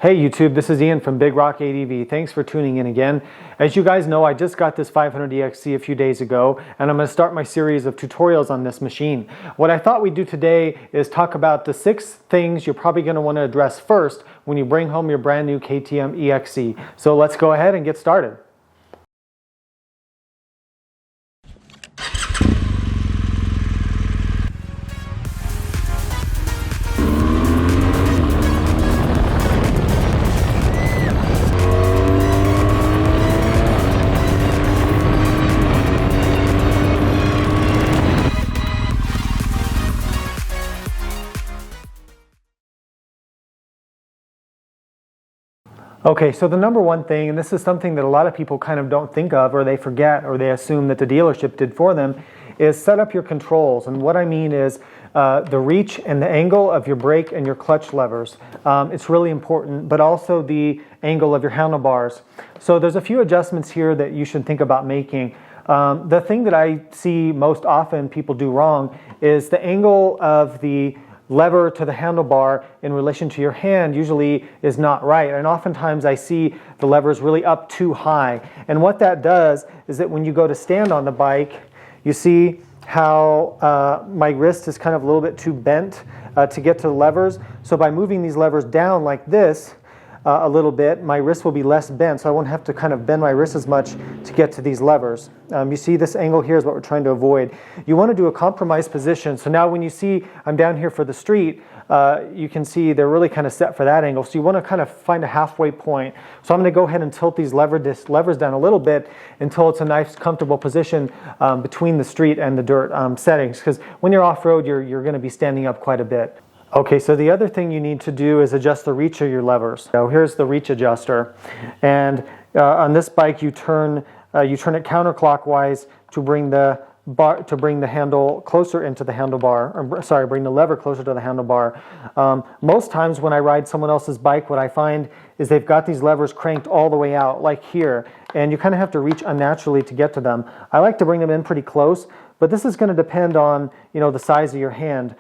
Hey YouTube, this is Ian from Big Rock ADV. Thanks for tuning in again. As you guys know, I just got this 500 EXC a few days ago, and I'm going to start my series of tutorials on this machine. What I thought we'd do today is talk about the 6 things you're probably going to want to address first when you bring home your brand new KTM EXC. So let's go ahead and get started. Okay, so the number one thing, and this is something that a lot of people kind of don't think of, or they forget, or they assume that the dealership did for them, is set up your controls. And what I mean is the reach and the angle of your brake and your clutch levers. It's really important, but also the angle of your handlebars. So there's a few adjustments here that you should think about making. The thing that I see most often people do wrong is the angle of the lever to the handlebar in relation to your hand usually is not right, and oftentimes I see the levers really up too high. And what that does is that when you go to stand on the bike, you see how my wrist is kind of a little bit too bent to get to the levers. So by moving these levers down like this a little bit, my wrist will be less bent, so I won't have to kind of bend my wrist as much to get to these levers. You see this angle here is what we're trying to avoid. You want to do a compromised position. So now when you see I'm down here for the street, you can see they're really kind of set for that angle. So you want to kind of find a halfway point. So I'm going to go ahead and tilt these levers down a little bit until it's a nice comfortable position between the street and the dirt settings, because when you're off-road you're going to be standing up quite a bit. Okay, so the other thing you need to do is adjust the reach of your levers. So here's the reach adjuster, and on this bike you turn it counterclockwise to bring the handle closer into the handlebar. Bring the lever closer to the handlebar. Most times when I ride someone else's bike, what I find is they've got these levers cranked all the way out, like here, and you kind of have to reach unnaturally to get to them. I like to bring them in pretty close, but this is going to depend on the size of your hand.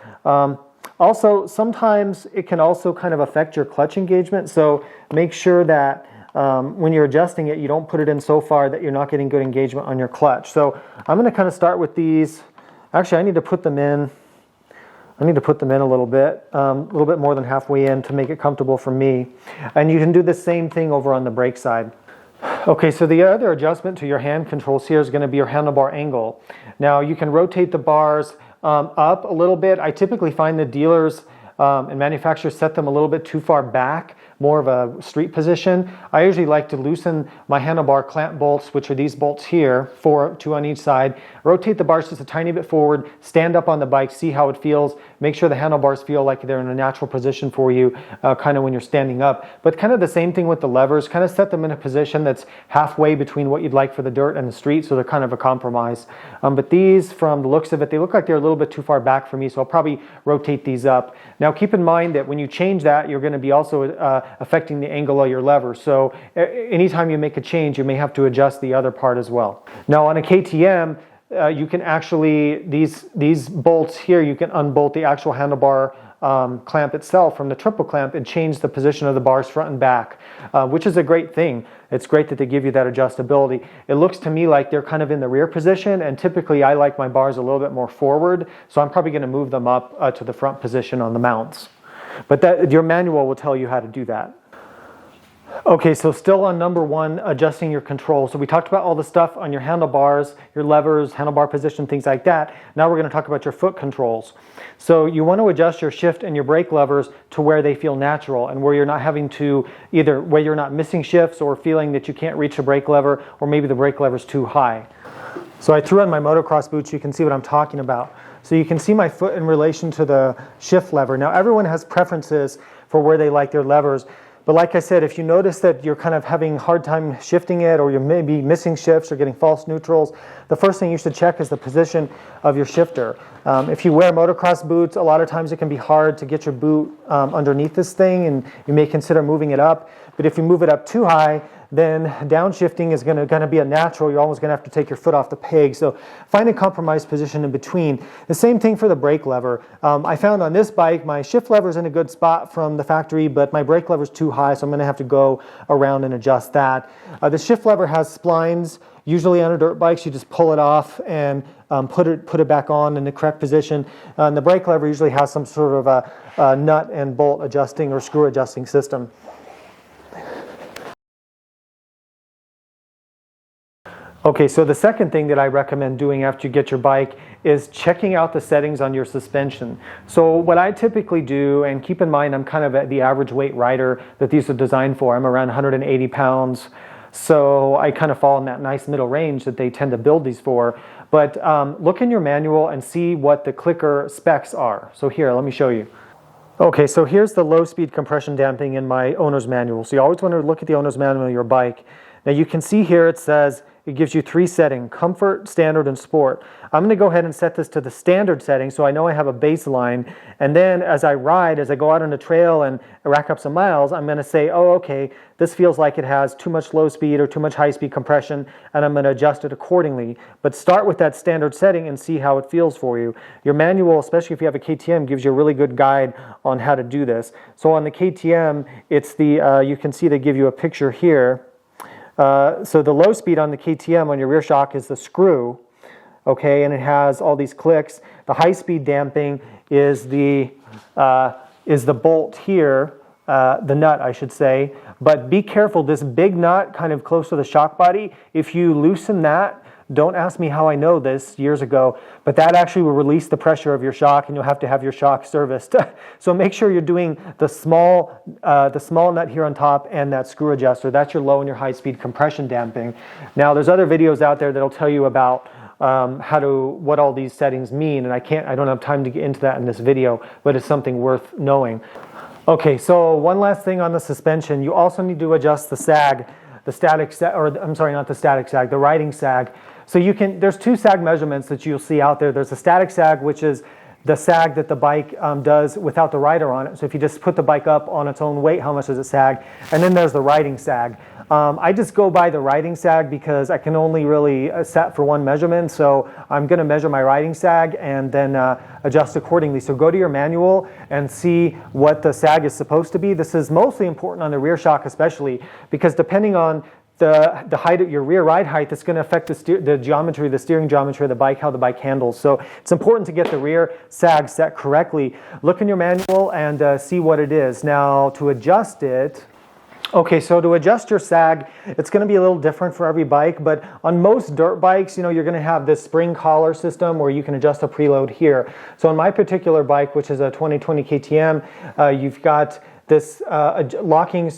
Also, sometimes it can also kind of affect your clutch engagement, so make sure that when you're adjusting it, you don't put it in so far that you're not getting good engagement on your clutch. So I'm going to kind of start with these. Actually, I need to put them in a little bit more than halfway in to make it comfortable for me. And you can do the same thing over on the brake side. Okay, so the other adjustment to your hand controls here is going to be your handlebar angle. Now you can rotate the bars up a little bit. I typically find the dealers and manufacturers set them a little bit too far back, more of a street position. I usually like to loosen my handlebar clamp bolts, which are these bolts here, 2 on each side, rotate the bars just a tiny bit forward, stand up on the bike, see how it feels, make sure the handlebars feel like they're in a natural position for you kind of when you're standing up. But kind of the same thing with the levers, kind of set them in a position that's halfway between what you'd like for the dirt and the street, so they're kind of a compromise. But these, from the looks of it, they look like they're a little bit too far back for me, so I'll probably rotate these up. Now keep in mind that when you change that, you're going to be also affecting the angle of your lever. So anytime you make a change, you may have to adjust the other part as well. Now on a KTM, you can actually, these bolts here, you can unbolt the actual handlebar clamp itself from the triple clamp and change the position of the bars front and back, which is a great thing. It's great that they give you that adjustability. It looks to me like they're kind of in the rear position, and typically I like my bars a little bit more forward, so I'm probably going to move them up to the front position on the mounts. But your manual will tell you how to do that. Okay, so still on number 1, adjusting your control. So we talked about all the stuff on your handlebars, your levers, handlebar position, things like that. Now we're going to talk about your foot controls. So you want to adjust your shift and your brake levers to where they feel natural, and where you're not having to, either where you're not missing shifts or feeling that you can't reach the brake lever, or maybe the brake lever's too high. So I threw on my motocross boots, you can see what I'm talking about. So you can see my foot in relation to the shift lever. Now everyone has preferences for where they like their levers. But like I said, if you notice that you're kind of having a hard time shifting it, or you're maybe missing shifts or getting false neutrals, the first thing you should check is the position of your shifter. If you wear motocross boots, a lot of times it can be hard to get your boot underneath this thing, and you may consider moving it up. But if you move it up too high, then downshifting is going to be a natural. You're always going to have to take your foot off the peg. So find a compromised position in between. The same thing for the brake lever. I found on this bike my shift lever is in a good spot from the factory, but my brake lever is too high, so I'm going to have to go around and adjust that. The shift lever has splines. Usually on a dirt bikes, you just pull it off and put it back on in the correct position. And the brake lever usually has some sort of a nut and bolt adjusting or screw adjusting system. Okay, so the second thing that I recommend doing after you get your bike is checking out the settings on your suspension. So what I typically do, and keep in mind I'm kind of at the average weight rider that these are designed for. I'm around 180 pounds. So I kind of fall in that nice middle range that they tend to build these for. But look in your manual and see what the clicker specs are. So here, let me show you. Okay, so here's the low speed compression damping in my owner's manual. So you always want to look at the owner's manual of your bike. Now you can see here it says it gives you 3 settings: comfort, standard, and sport. I'm going to go ahead and set this to the standard setting so I know I have a baseline. And then as I ride, as I go out on the trail and rack up some miles, I'm going to say, oh, okay, this feels like it has too much low speed or too much high speed compression, and I'm going to adjust it accordingly. But start with that standard setting and see how it feels for you. Your manual, especially if you have a KTM, gives you a really good guide on how to do this. So on the KTM, it's the, you can see they give you a picture here. So the low speed on the KTM on your rear shock is the screw, okay, and it has all these clicks. The high speed damping is the bolt here, the nut I should say. But be careful, this big nut kind of close to the shock body, if you loosen that, don't ask me how I know this years ago, but that actually will release the pressure of your shock and you'll have to have your shock serviced. So make sure you're doing the small nut here on top and that screw adjuster. That's your low and your high speed compression damping. Now there's other videos out there that'll tell you about what all these settings mean, and I don't have time to get into that in this video, but it's something worth knowing. Okay, so one last thing on the suspension, you also need to adjust the sag, the static sag, or I'm sorry, not the static sag, the riding sag. So there's 2 sag measurements that you'll see out there. There's the static sag, which is the sag that the bike does without the rider on it. So if you just put the bike up on its own weight, how much does it sag? And then there's the riding sag. I just go by the riding sag because I can only really set for one measurement. So I'm going to measure my riding sag and then adjust accordingly. So go to your manual and see what the sag is supposed to be. This is mostly important on the rear shock especially because depending on the height of your rear ride height, that's going to affect the geometry, the steering geometry of the bike, how the bike handles. So it's important to get the rear sag set correctly. Look in your manual and see what it is. Now to adjust it, okay, so to adjust your sag, it's going to be a little different for every bike, but on most dirt bikes, you're going to have this spring collar system where you can adjust the preload here. So on my particular bike, which is a 2020 KTM, you've got this locking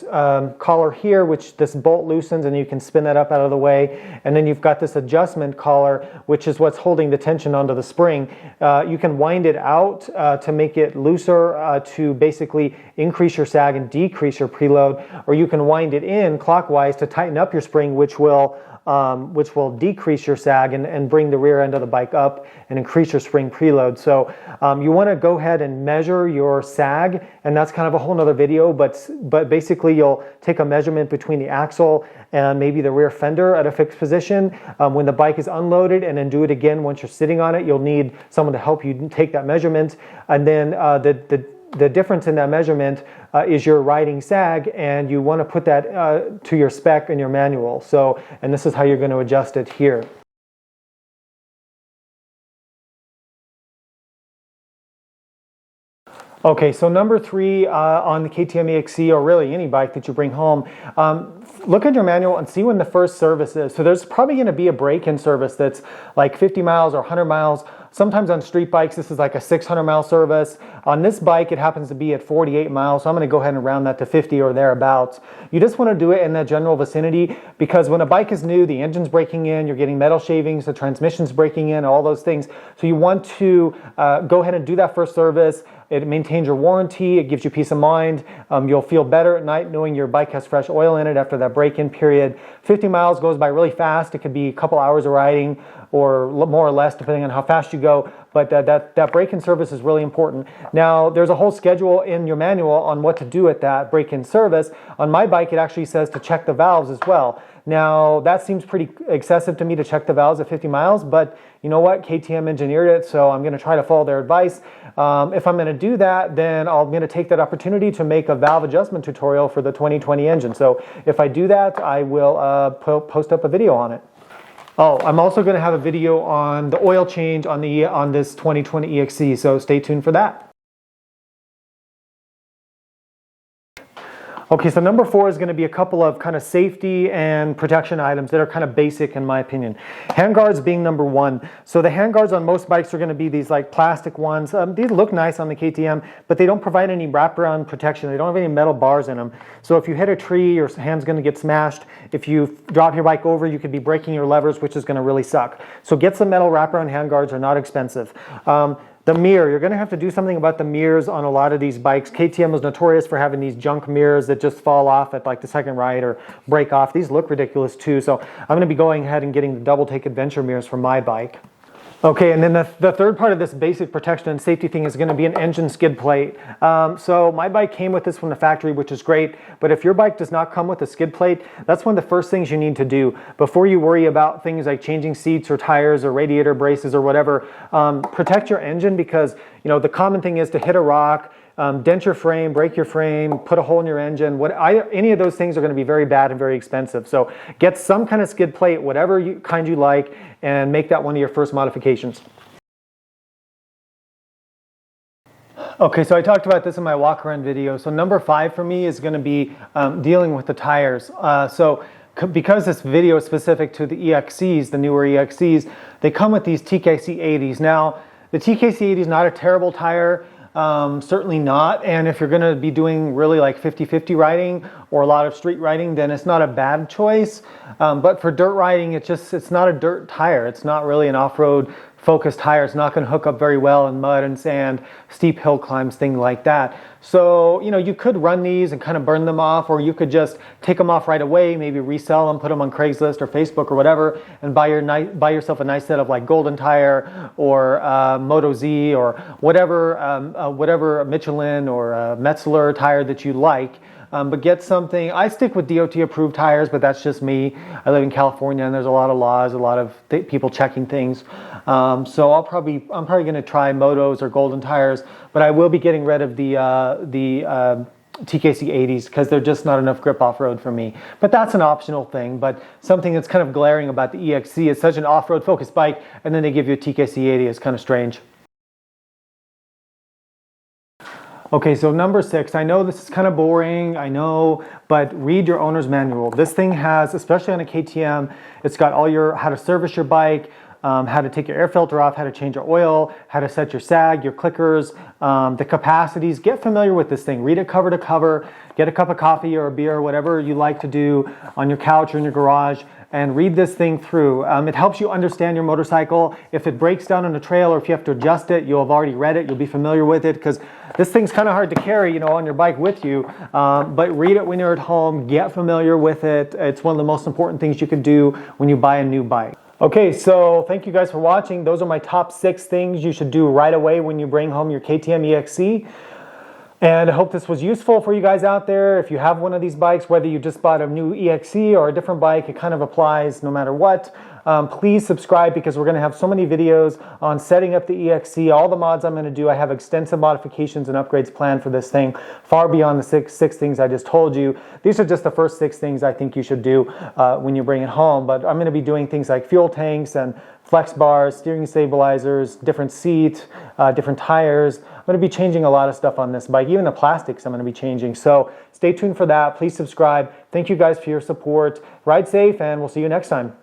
collar here, which this bolt loosens and you can spin that up out of the way. And then you've got this adjustment collar, which is what's holding the tension onto the spring. You can wind it out to make it looser to basically increase your sag and decrease your preload, or you can wind it in clockwise to tighten up your spring, which will decrease your sag and bring the rear end of the bike up and increase your spring preload. So you want to go ahead and measure your sag, and that's kind of a whole nother video, but basically you'll take a measurement between the axle and maybe the rear fender at a fixed position when the bike is unloaded, and then do it again once you're sitting on it. You'll need someone to help you take that measurement, and then the difference in that measurement is your riding sag, and you want to put that to your spec in your manual. So, and this is how you're going to adjust it here. Okay, so number 3 on the KTM EXC, or really any bike that you bring home, look at your manual and see when the first service is. So there's probably going to be a break-in service that's like 50 miles or 100 miles. Sometimes on street bikes, this is like a 600-mile service. On this bike, it happens to be at 48 miles, so I'm going to go ahead and round that to 50 or thereabouts. You just want to do it in that general vicinity, because when a bike is new, the engine's breaking in, you're getting metal shavings, the transmission's breaking in, all those things. So you want to go ahead and do that first service. It maintains your warranty, it gives you peace of mind. You'll feel better at night knowing your bike has fresh oil in it after that break-in period. 50 miles goes by really fast. It could be a couple hours of riding, or more or less depending on how fast you you go, but that break-in service is really important. Now, there's a whole schedule in your manual on what to do at that break-in service. On my bike, it actually says to check the valves as well. Now, that seems pretty excessive to me to check the valves at 50 miles, but you know what? KTM engineered it, so I'm going to try to follow their advice. If I'm going to do that, then I'm going to take that opportunity to make a valve adjustment tutorial for the 2020 engine. So if I do that, I will post up a video on it. Oh, I'm also going to have a video on the oil change on this 2020 EXC, so stay tuned for that. Okay, so number 4 is going to be a couple of kind of safety and protection items that are kind of basic in my opinion. Handguards being number 1. So the handguards on most bikes are going to be these like plastic ones. These look nice on the KTM, but they don't provide any wraparound protection. They don't have any metal bars in them. So if you hit a tree, your hand's going to get smashed. If you drop your bike over, you could be breaking your levers, which is going to really suck. So get some metal wraparound handguards. Are not expensive. The mirror, you're going to have to do something about the mirrors on a lot of these bikes. KTM was notorious for having these junk mirrors that just fall off at like the second ride or break off. These look ridiculous too, so I'm going to be going ahead and getting the double take adventure mirrors for my bike. Okay, and then the third part of this basic protection and safety thing is going to be an engine skid plate. So my bike came with this from the factory, which is great, but if your bike does not come with a skid plate, that's one of the first things you need to do before you worry about things like changing seats or tires or radiator braces or whatever. Protect your engine, because you know the common thing is to hit a rock, dent your frame, break your frame, put a hole in your engine. Any of those things are going to be very bad and very expensive. So get some kind of skid plate, whatever kind you like, and make that one of your first modifications. Okay, so I talked about this in my walk around video. So number 5 for me is going to be dealing with the tires. Because this video is specific to the EXCs, the newer EXCs, they come with these TKC 80s. Now, the TKC 80 is not a terrible tire. Certainly not, and if you're going to be doing really like 50-50 riding or a lot of street riding, then it's not a bad choice. But for dirt riding, it's not a dirt tire. It's not really an off-road focused tire. It's not going to hook up very well in mud and sand, steep hill climbs, things like that. So, you know, you could run these and kind of burn them off, or you could just take them off right away, maybe resell them, put them on Craigslist or Facebook or whatever, and buy yourself a nice set of like Golden Tire or Moto Z or whatever Michelin or Metzeler tire that you like. But get something. I stick with DOT approved tires, but that's just me. I live in California and there's a lot of laws, a lot of people checking things. So I'm probably going to try Motos or Golden tires, but I will be getting rid of the TKC 80s because they're just not enough grip off-road for me. But that's an optional thing. But something that's kind of glaring about the EXC is such an off-road focused bike, and then they give you a TKC 80 is kind of strange. Okay, so number 6, I know this is kind of boring, I know, but read your owner's manual. This thing has, especially on a KTM, it's got all your, how to service your bike, how to take your air filter off, how to change your oil, how to set your sag, your clickers, the capacities. Get familiar with this thing. Read it cover to cover. Get a cup of coffee or a beer or whatever you like to do on your couch or in your garage, and read this thing through. It helps you understand your motorcycle. If it breaks down on a trail or if you have to adjust it, you'll have already read it. You'll be familiar with it, because this thing's kind of hard to carry, you know, on your bike with you. But read it when you're at home. Get familiar with it. It's one of the most important things you can do when you buy a new bike. Okay, so thank you guys for watching. Those are my top 6 things you should do right away when you bring home your KTM EXC. And I hope this was useful for you guys out there. If you have one of these bikes, whether you just bought a new EXC or a different bike, it kind of applies no matter what. Please subscribe, because we're going to have so many videos on setting up the EXC, all the mods I'm going to do. I have extensive modifications and upgrades planned for this thing, far beyond the six things I just told you. These are just the first 6 things I think you should do when you bring it home. But I'm going to be doing things like fuel tanks and flex bars, steering stabilizers, different seats, different tires. I'm going to be changing a lot of stuff on this bike. Even the plastics I'm going to be changing. So stay tuned for that. Please subscribe. Thank you guys for your support. Ride safe, and we'll see you next time.